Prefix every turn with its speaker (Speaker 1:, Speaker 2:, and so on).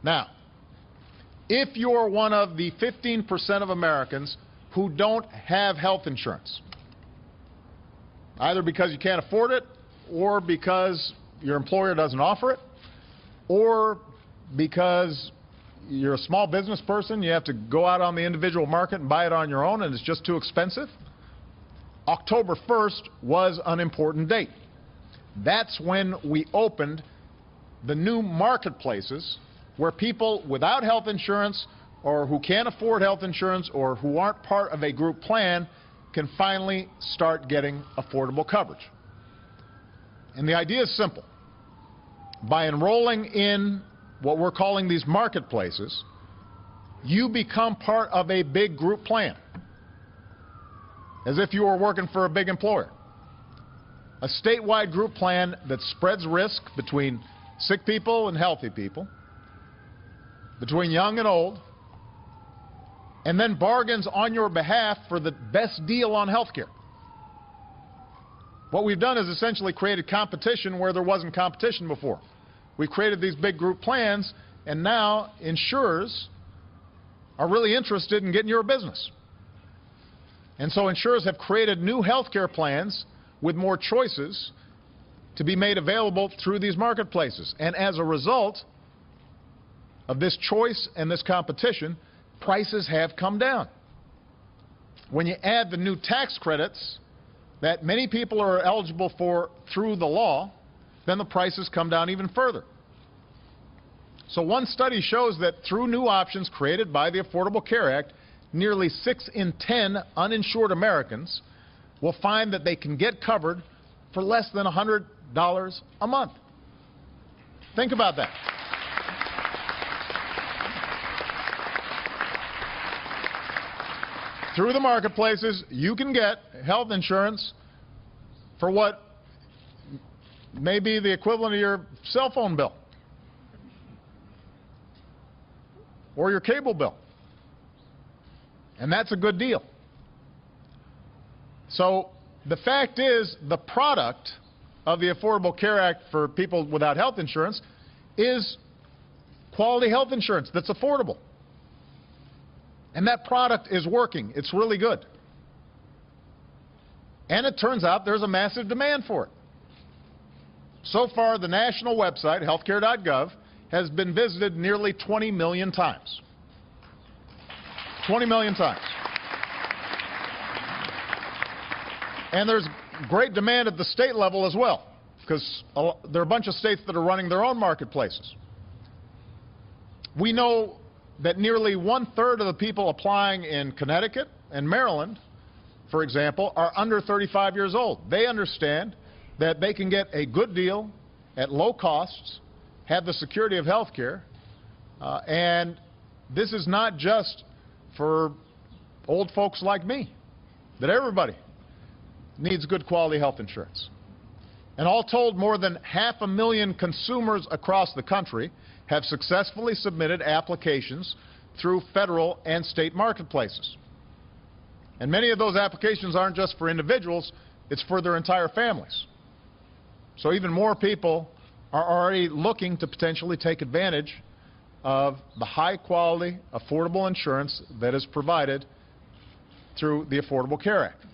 Speaker 1: Now, if you're one of the 15% of Americans who don't have health insurance, either because you can't afford it, or because your employer doesn't offer it, or because you're a small business person, you have to go out on the individual market and buy it on your own and it's just too expensive, October 1st was an important date. That's when we opened the new marketplaces where people without health insurance or who can't afford health insurance or who aren't part of a group plan can finally start getting affordable coverage. And the idea is simple. By enrolling in what we're calling these marketplaces, you become part of a big group plan, as if you were working for a big employer. A statewide group plan that spreads risk between sick people and healthy people, between young and old, and then bargains on your behalf for the best deal on health care. What we've done is essentially created competition where there wasn't competition before. We've created these big group plans, and now insurers are really interested in getting your business. And so insurers have created new health care plans with more choices to be made available through these marketplaces. And as a result of this choice and this competition, prices have come down. When you add the new tax credits that many people are eligible for through the law, then the prices come down even further. So one study shows that through new options created by the Affordable Care Act, nearly 6 in 10 uninsured Americans will find that they can get covered for less than $100 a month. Think about that. Through the marketplaces, you can get health insurance for what may be the equivalent of your cell phone bill or your cable bill. And that's a good deal. So the fact is, the product of the Affordable Care Act for people without health insurance is quality health insurance that's affordable. And that product is working. It's really good. And it turns out there's a massive demand for it. So far, the national website, healthcare.gov, has been visited nearly 20 million times. 20 million times. And there's great demand at the state level as well, because there are a bunch of states that are running their own marketplaces. We know that nearly 1/3 of the people applying in Connecticut and Maryland, for example, are under 35 years old. They understand that they can get a good deal at low costs, have the security of health care, and this is not just for old folks like me, that everybody needs good quality health insurance. And all told, more than 500,000 consumers across the country have successfully submitted applications through federal and state marketplaces. And many of those applications aren't just for individuals, it's for their entire families. So even more people are already looking to potentially take advantage of the high-quality, affordable insurance that is provided through the Affordable Care Act.